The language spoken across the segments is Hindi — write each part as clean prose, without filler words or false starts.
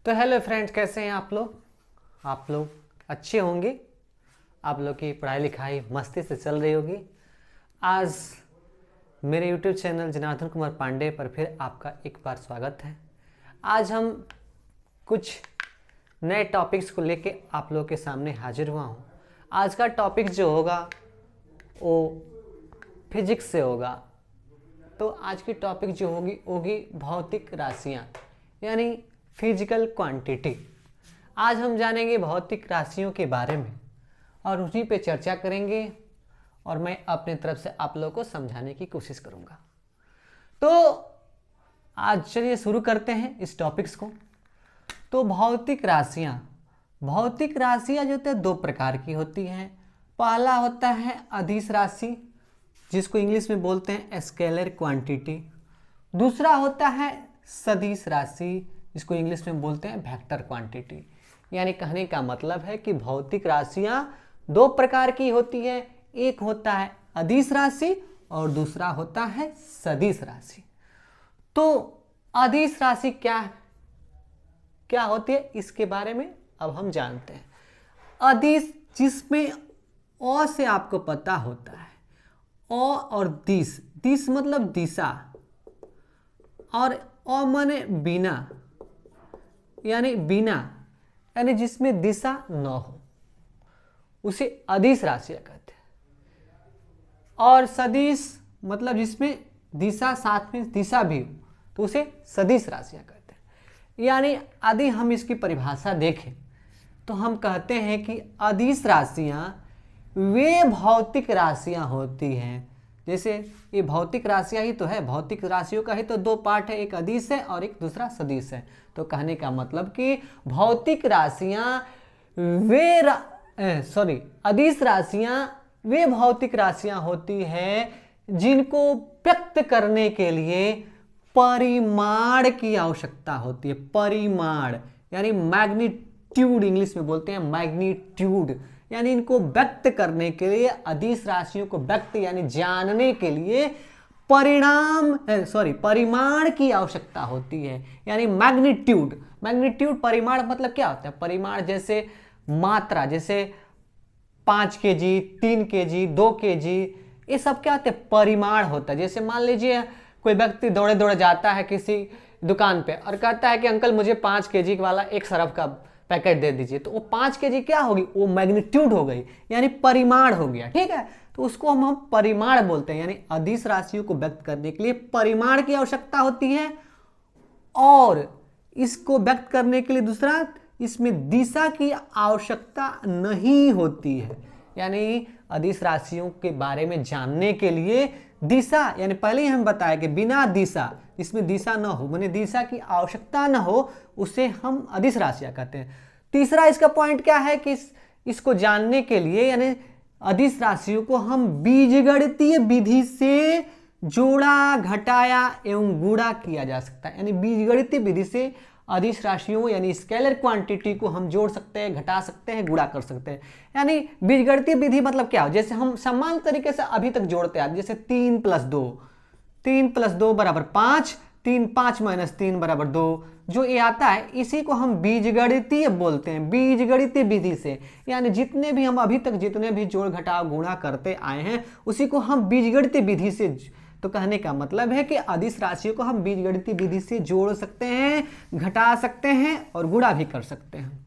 तो हेलो फ्रेंड्स, कैसे हैं आप लोग? आप लोग अच्छे होंगे। आप लोग की पढ़ाई लिखाई मस्ती से चल रही होगी। आज मेरे YouTube चैनल जनार्दन कुमार पांडे पर फिर आपका एक बार स्वागत है। आज हम कुछ नए टॉपिक्स को लेके आप लोगों के सामने हाजिर हुआ हूँ। आज का टॉपिक जो होगा वो फिजिक्स से होगा। तो आज की टॉपिक जो होगी भौतिक राशियाँ, यानी फिजिकल क्वांटिटी। आज हम जानेंगे भौतिक राशियों के बारे में और उन्हीं पे चर्चा करेंगे और मैं अपने तरफ से आप लोगों को समझाने की कोशिश करूँगा। तो आज चलिए शुरू करते हैं इस टॉपिक्स को। तो भौतिक राशियाँ जो होते हैं दो प्रकार की होती हैं। पहला होता है अदिश राशि, जिसको इंग्लिश में बोलते हैं स्केलर क्वांटिटी। दूसरा होता है सदिश राशि, जिसको इंग्लिश में बोलते हैं वेक्टर क्वांटिटी। यानी कहने का मतलब है कि भौतिक राशियां दो प्रकार की होती है। एक होता है अदिश राशि और दूसरा होता है सदिश राशि। तो अदिश राशि क्या होती है, इसके बारे में अब हम जानते हैं। अदिश, जिसमें अ से आपको पता होता है, अ और दिश मतलब दिशा, और अ माने बिना, यानी जिसमें दिशा न हो, उसे अदिश राशियां कहते हैं। और सदिश मतलब जिसमें दिशा साथ में दिशा भी हो, तो उसे सदिश राशियां कहते हैं। यानी यदि हम इसकी परिभाषा देखें तो हम कहते हैं कि अदिश राशियां वे भौतिक राशियां होती हैं। जैसे ये भौतिक राशियां ही तो है, भौतिक राशियों का ही तो दो पार्ट है, एक अदिश है और एक दूसरा सदिश है। तो कहने का मतलब कि भौतिक राशियां अदिश राशियां वे भौतिक राशियां होती हैं जिनको व्यक्त करने के लिए परिमाण की आवश्यकता होती है। परिमाण यानी मैग्नीट्यूड, इंग्लिश में बोलते हैं मैग्नीट्यूड। यानी इनको व्यक्त करने के लिए, अदिश राशियों को व्यक्त यानी जानने के लिए परिमाण की आवश्यकता होती है। यानी मैग्नीट्यूड परिमाण मतलब क्या होता है? परिमाण जैसे मात्रा, जैसे 5 kg, 3 kg, 2 kg, ये सब क्या होते हैं? परिमाण होता है। जैसे मान लीजिए कोई व्यक्ति दौड़े दौड़े जाता है किसी दुकान पे और कहता है कि अंकल मुझे 5 kg वाला एक सरफ का पैकेट दे दीजिए। तो वो 5 kg क्या होगी? वो मैग्नीट्यूड हो गई, यानी परिमाण हो गया। ठीक है, तो उसको हम परिमाण बोलते हैं। यानी अदिश राशियों को व्यक्त करने के लिए परिमाण की आवश्यकता होती है। और इसको व्यक्त करने के लिए दूसरा, इसमें दिशा की आवश्यकता नहीं होती है। यानी अदिश राशियों के बारे में जानने के लिए दिशा, यानी पहले ही हम बताया कि बिना दिशा, इसमें दिशा न हो, माने दिशा की आवश्यकता न हो, उसे हम अदिश राशियां कहते हैं। तीसरा इसका पॉइंट क्या है कि इसको जानने के लिए, यानी अदिश राशियों को हम बीजगणितीय विधि से जोड़ा, घटाया एवं गुणा किया जा सकता है। यानी बीजगणितीय विधि से अदिश राशियों यानी स्केलर क्वांटिटी को हम जोड़ सकते हैं, घटा सकते हैं, गुणा कर सकते हैं। यानी बीजगणितीय विधि मतलब क्या हो? जैसे हम समान तरीके से अभी तक जोड़ते हैं, जैसे 3 + 2 बराबर 5, 3 5 - 3 बराबर 2, जो ये आता है इसी को हम बीजगणितीय बोलते हैं। बीजगणितीय विधि से, यानी जितने भी हम अभी तक जितने भी जोड़ घटाव गुणा करते आए हैं उसी को हम बीजगणितीय विधि से, तो कहने का मतलब है कि अदिश राशियों को हम बीजगणितीय विधि से जोड़ सकते हैं, घटा सकते हैं और गुणा भी कर सकते हैं।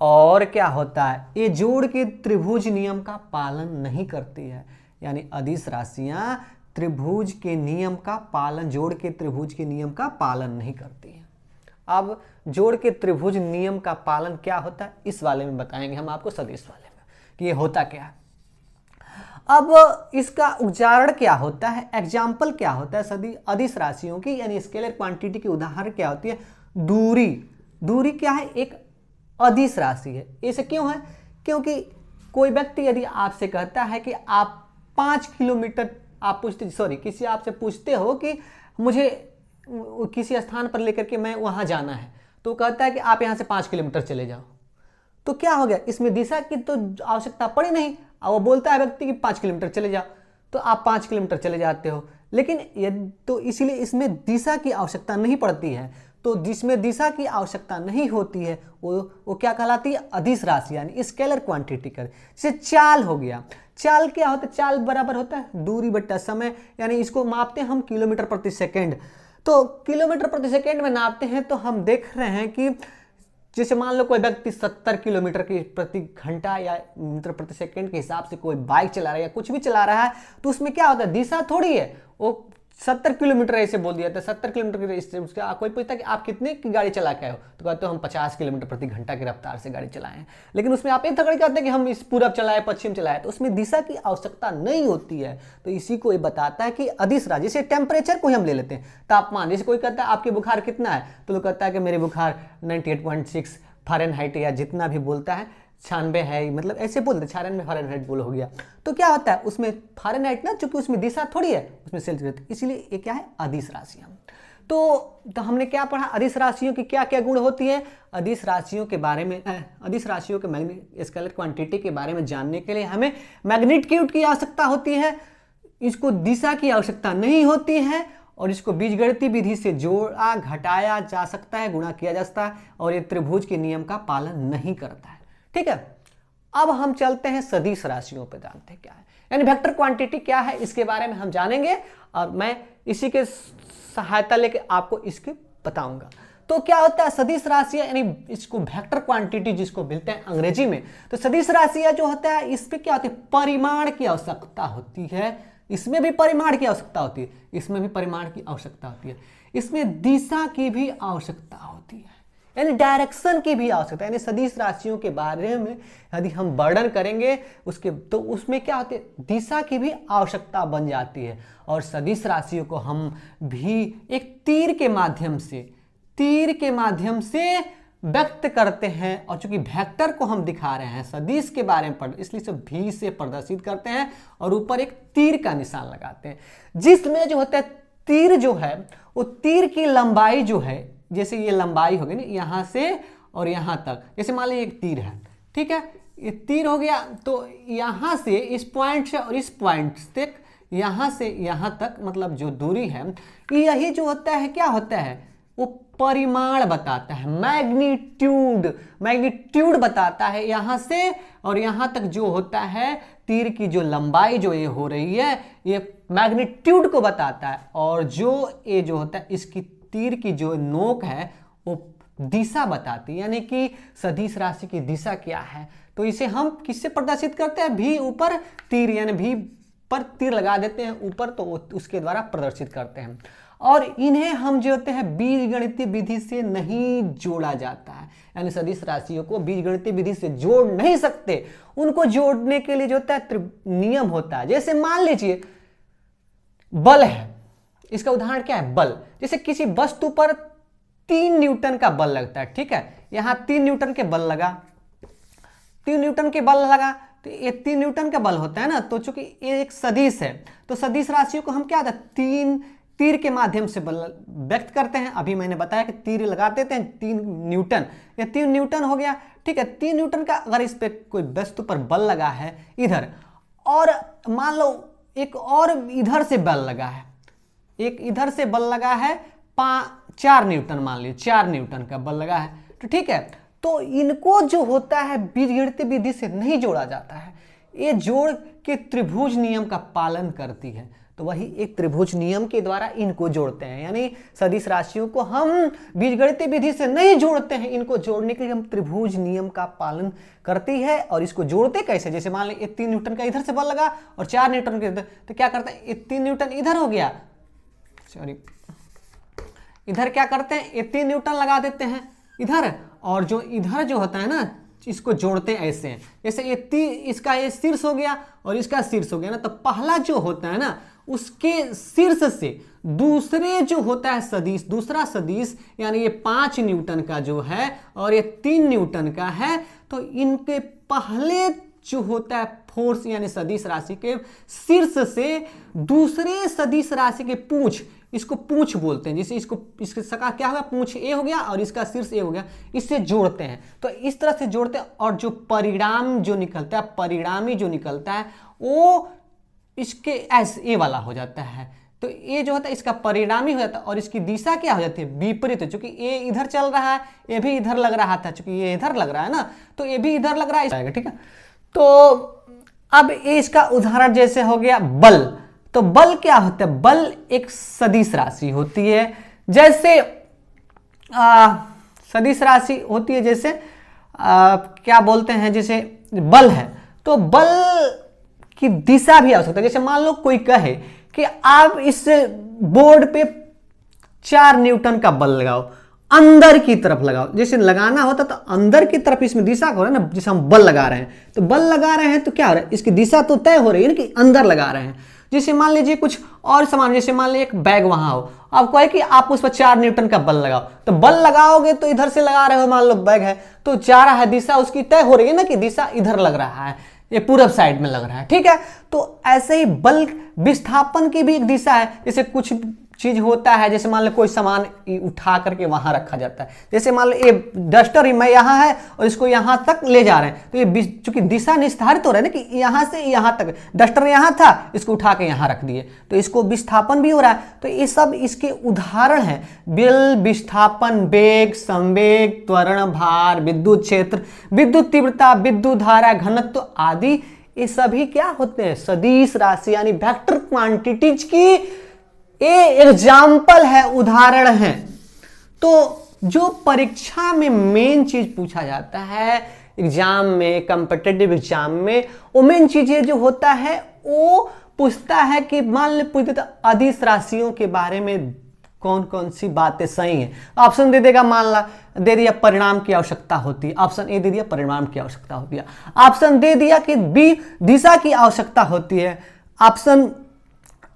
और क्या होता है? ये जोड़ के त्रिभुज नियम का पालन नहीं करती है। यानी अदिश राशियां त्रिभुज के नियम का पालन, जोड़ के त्रिभुज के नियम का पालन नहीं करती है। अब जोड़ के त्रिभुज नियम का पालन क्या होता है, इस वाले में बताएंगे हम आपको, सदिश वाले में, कि ये होता क्या है। अब इसका उच्चारण क्या होता है, एग्जाम्पल क्या होता है अदिश राशियों की, यानी स्केलर क्वांटिटी की उदाहरण क्या होती है? दूरी क्या है? एक अदिश राशि है। ऐसे क्यों है? क्योंकि कोई व्यक्ति यदि आपसे कहता है कि आप 5 किलोमीटर, आप किसी आपसे पूछते हो कि मुझे किसी स्थान पर लेकर के मैं वहां जाना है, तो कहता है कि आप यहां से 5 किलोमीटर चले जाओ। तो क्या हो गया? इसमें दिशा की तो आवश्यकता पड़ी नहीं, और वो बोलता है व्यक्ति कि 5 किलोमीटर चले जाओ, तो आप 5 किलोमीटर चले जाते हो। लेकिन तो इसीलिए इसमें दिशा की आवश्यकता नहीं पड़ती है। तो जिसमें दिशा की आवश्यकता नहीं होती है वो क्या कहलाती है, अदिश राशि यानी स्केलर क्वांटिटी कर। जैसे चाल हो गया, चाल क्या होता है, चाल बराबर होता है दूरी बट्टा समय, यानी इसको मापते हैं हम किलोमीटर प्रति सेकेंड। तो किलोमीटर प्रति सेकेंड में नापते हैं तो हम देख रहे हैं कि जैसे मान लो कोई व्यक्ति 70 किलोमीटर की प्रति घंटा या मीटर प्रति सेकंड के हिसाब से कोई बाइक चला रहा है या कुछ भी चला रहा है, तो उसमें क्या होता है, दिशा थोड़ी है, वो 70 किलोमीटर ऐसे बोल दिया था, 70 किलोमीटर की। उसका कोई पूछता है कि आप कितने की गाड़ी चला के आए हो, तो कहते हो हम 50 किलोमीटर प्रति घंटा की रफ्तार से गाड़ी चलाए हैं। लेकिन उसमें आप एक थोड़ी कहते हैं कि हम इस पूरब चलाए पश्चिम चलाए, तो उसमें दिशा की आवश्यकता नहीं होती है। तो इसी को ये बताता है कि अदिश राशि। जैसे टेम्परेचर को हम ले लेते हैं, तापमान, जैसे कोई कहता है आपके बुखार कितना है, तो लोग कहता है कि मेरे बुखार 98.6 फ़ारेनहाइट या जितना भी बोलता है 96 है, मतलब ऐसे बोलते 96 फ़ारेनहाइट बोल हो गया। तो क्या होता है उसमें फ़ारेनहाइट ना, चूंकि उसमें दिशा थोड़ी है, उसमें सेल्सियस, इसीलिए ये क्या है, अदिश राशियाँ। तो हमने क्या पढ़ा, अदिश राशियों की क्या क्या गुण होती है। अदिश राशियों के बारे में, अदिश राशियों के स्केलर क्वांटिटी के बारे में जानने के लिए हमें मैग्नीट्यूड की आवश्यकता होती है, इसको दिशा की आवश्यकता नहीं होती है, और इसको बीजगणितीय विधि से जोड़ा घटाया जा सकता है, गुणा किया जा सकता है, और ये त्रिभुज के नियम का पालन नहीं करता है। ठीक है, अब हम चलते हैं सदिश राशियों पे, जानते हैं क्या है, यानी वेक्टर क्वांटिटी क्या है, इसके बारे में हम जानेंगे, और मैं इसी के सहायता लेके आपको इसके बताऊंगा। तो क्या होता है सदिश राशियां, यानी इसको वेक्टर क्वांटिटी जिसको मिलते हैं अंग्रेजी में। तो सदिश राशियां जो होता है, इस पे क्या होती है, परिमाण की आवश्यकता होती है। इसमें भी परिमाण की आवश्यकता होती है, इसमें भी परिमाण की आवश्यकता होती है, इसमें दिशा की भी आवश्यकता होती है, यानी डायरेक्शन की भी आवश्यकता है। यानी सदिश राशियों के बारे में यदि हम वर्णन करेंगे उसके, तो उसमें क्या होती है, दिशा की भी आवश्यकता बन जाती है। और सदिश राशियों को हम भी एक तीर के माध्यम से व्यक्त करते हैं, और चूंकि वेक्टर को हम दिखा रहे हैं, सदिश के बारे में पढ़, इसलिए सब भी से प्रदर्शित करते हैं, और ऊपर एक तीर का निशान लगाते हैं, जिसमें जो होता है तीर जो है, वो तीर की लंबाई जो है, जैसे ये लंबाई होगी ना यहां से और यहां तक, जैसे मान लीजिए एक तीर है, ठीक है, ये तीर हो गया, तो यहां से इस पॉइंट से और इस पॉइंट तक, यहां से यहां तक, मतलब जो दूरी है, यही जो होता है क्या होता है, वो परिमाण बताता है, मैग्नीट्यूड बताता है। यहां से और यहां तक जो होता है तीर की जो लंबाई जो ये हो रही है, ये मैग्नीट्यूड को बताता है, और जो ये जो होता है इसकी तीर की जो नोक है वो दिशा बताती है, यानी कि सदिश राशि की दिशा क्या है। तो इसे हम किससे प्रदर्शित करते हैं, भी ऊपर तीर, यानी भी पर तीर लगा देते हैं ऊपर, तो उसके द्वारा प्रदर्शित करते हैं। और इन्हें हम जो होते हैं बीजगणितीय विधि से नहीं जोड़ा जाता है, यानी सदिश राशियों को बीजगणितीय विधि से जोड़ नहीं सकते। उनको जोड़ने के लिए जो होता है नियम होता है। जैसे मान लीजिए बल है, इसका उदाहरण क्या है, बल। जैसे किसी वस्तु पर 3 न्यूटन का बल लगता है, ठीक है, यहां 3 न्यूटन के बल लगा, 3 न्यूटन के बल लगा, तो ये 3 न्यूटन का बल होता है ना। तो चूंकि ये एक सदिश है, तो सदिश राशियों को हम क्या होता है, तीर के माध्यम से बल व्यक्त करते हैं। अभी मैंने बताया कि तीर लगा देते हैं 3 न्यूटन, या 3 न्यूटन हो गया, ठीक है। 3 न्यूटन का अगर इस पे कोई वस्तु पर बल लगा है इधर, और मान लो एक और इधर से बल लगा है, एक इधर से बल लगा है 4 न्यूटन, मान लीजिए 4 न्यूटन का बल लगा है, तो ठीक है। तो इनको जो होता है बीजगणितीय विधि से नहीं जोड़ा जाता है, ये जोड़ के त्रिभुज नियम का पालन करती है। तो वही एक त्रिभुज नियम के द्वारा इनको जोड़ते हैं, यानी सदिश राशियों को हम बीजगणितीय विधि से नहीं जोड़ते हैं, इनको जोड़ने के लिए हम त्रिभुज नियम का पालन करती है। और इसको जोड़ते कैसे, जैसे मान लीजिए 3 न्यूटन का इधर से बल लगा और 4 न्यूटन के इधर, तो क्या करते हैं, 3 न्यूटन इधर हो गया, सॉरी, इधर क्या करते हैं, 3 न्यूटन लगा देते हैं इधर, और जो इधर जो होता है ना, इसको जोड़ते हैं ऐसे, जैसे ये इसका ये शीर्ष हो गया और इसका शीर्ष हो गया ना, तो पहला जो होता है ना उसके शीर्ष से दूसरे जो होता है सदिश, दूसरा सदिश, यानी ये 5 न्यूटन का जो है और ये 3 न्यूटन का है, तो इनके पहले जो होता है फोर्स, यानी सदिश राशि के शीर्ष से दूसरे सदिश राशि के पूंछ, इसको पूंछ बोलते हैं, जैसे इसके सका क्या होगा, पूंछ ए हो गया और इसका शीर्ष ए हो गया, इससे जोड़ते हैं। तो इस तरह से जोड़ते हैं, और जो परिणाम जो निकलता है, परिणामी जो निकलता है वो इसके ऐसे ए वाला हो जाता है। तो ये जो होता है इसका परिणामी हो जाता है और इसकी दिशा क्या हो जाती है, विपरीत है। चूंकि ये इधर चल रहा है, ये भी इधर लग रहा था, चूंकि ये इधर लग रहा है ना, तो ये भी इधर लग रहा है, ठीक है। तो अब ये इसका उदाहरण जैसे हो गया बल। तो बल क्या होता है, बल एक सदिश राशि होती है। जैसे सदिश राशि होती है, जैसे क्या बोलते हैं, जैसे बल है, तो बल की दिशा भी आ सकता है। जैसे मान लो कोई कहे कि आप इस बोर्ड पे 4 न्यूटन का बल लगाओ, अंदर की तरफ लगाओ। जैसे लगाना होता तो अंदर की तरफ इसमें दिशा हो रहा है ना, जैसे हम बल लगा रहे हैं, तो बल लगा रहे हैं तो क्या हो रहा है, इसकी दिशा तो तय हो रही है ना कि अंदर लगा रहे हैं। जैसे मान लीजिए कुछ और सामान, जैसे मान लीजिए एक बैग वहां हो, आपको है कि आप उस पर 4 न्यूटन का बल लगाओ, तो बल लगाओगे तो इधर से लगा रहे हो, मान लो बैग है तो जा रहा है, दिशा उसकी तय हो रही है ना कि दिशा इधर लग रहा है, ये पूरब साइड में लग रहा है, ठीक है। तो ऐसे ही बल विस्थापन की भी एक दिशा है। जैसे कुछ चीज होता है, जैसे मान लो कोई सामान उठा करके वहां रखा जाता है, जैसे मान लो ये डस्टर मैं यहाँ है और इसको यहाँ तक ले जा रहे हैं, तो ये चूंकि दिशा निर्धारित हो रहा है ना कि यहाँ से यहाँ तक, डस्टर यहाँ था, इसको उठा के यहाँ रख दिए, तो इसको विस्थापन भी हो रहा है। तो ये सब इसके उदाहरण हैं, बल, विस्थापन, वेग, संवेग, त्वरण, भार, विद्युत क्षेत्र, विद्युत तीव्रता, विद्युत धारा, घनत्व आदि, ये सभी क्या होते हैं, सदिश राशि यानी वेक्टर क्वांटिटीज की ये एग्जाम्पल है, उदाहरण है। तो जो परीक्षा में मेन चीज पूछा जाता है एग्जाम में, कॉम्पिटिटिव एग्जाम में, वो मेन चीजें जो होता है वो पूछता है कि मान लो पूछते तो अदिश राशियों के बारे में कौन कौन सी बातें सही हैं। ऑप्शन दे देगा, मान ला दे दिया परिणाम की आवश्यकता होती है, ऑप्शन ए दे दिया परिणाम की आवश्यकता होती है, ऑप्शन दे दिया कि बी दिशा की आवश्यकता होती है, ऑप्शन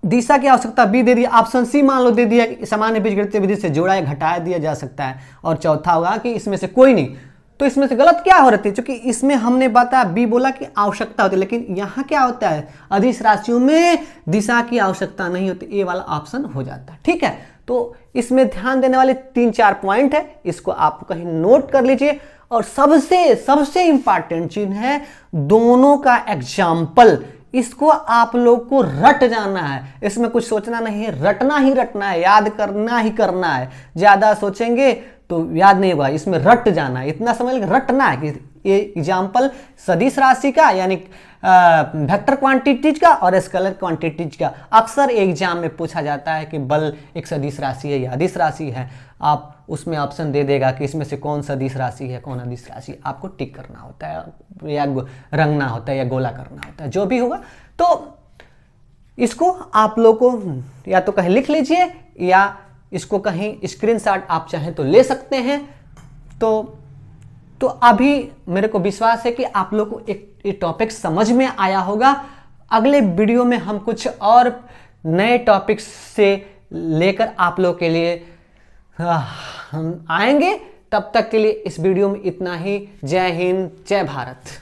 दिशा की आवश्यकता बी दे दिया, ऑप्शन सी मान लो दे दिया कि सामान्य बीजगणितीय विधि से जोड़ा या घटाया दिया जा सकता है, और चौथा होगा कि इसमें से कोई नहीं। तो इसमें से गलत क्या हो रही थी, क्योंकि इसमें हमने बताया बी बोला कि आवश्यकता होती है, लेकिन यहाँ क्या होता है, अदिश राशियों में दिशा की आवश्यकता नहीं होती, ए वाला ऑप्शन हो जाता है, ठीक है। तो इसमें ध्यान देने वाले 3-4 पॉइंट है, इसको आप कहीं नोट कर लीजिए। और सबसे इंपॉर्टेंट चीज है दोनों का एग्जाम्पल, इसको आप लोग को रट जाना है, इसमें कुछ सोचना नहीं है, रटना ही रटना है, याद करना ही करना है। ज्यादा सोचेंगे तो याद नहीं होगा, इसमें रट जाना है, इतना समझ लें, रटना है कि ये एग्जाम्पल सदिश राशि का यानी वेक्टर क्वांटिटीज का और स्केलर क्वांटिटीज का अक्सर एग्जाम में पूछा जाता है कि बल एक सदिश राशि है या अदिश राशि है। आप उसमें ऑप्शन दे देगा कि इसमें से कौन सदिश राशि है कौन अदिश राशि, आपको टिक करना होता है या रंगना होता है या गोला करना होता है, जो भी होगा। तो इसको आप लोग को या तो कहीं लिख लीजिए या इसको कहीं स्क्रीनशॉट आप चाहें तो ले सकते हैं। तो अभी मेरे को विश्वास है कि आप लोग को एक टॉपिक समझ में आया होगा। अगले वीडियो में हम कुछ और नए टॉपिक्स से लेकर आप लोग के लिए हम आएंगे। तब तक के लिए इस वीडियो में इतना ही। जय हिंद, जय भारत।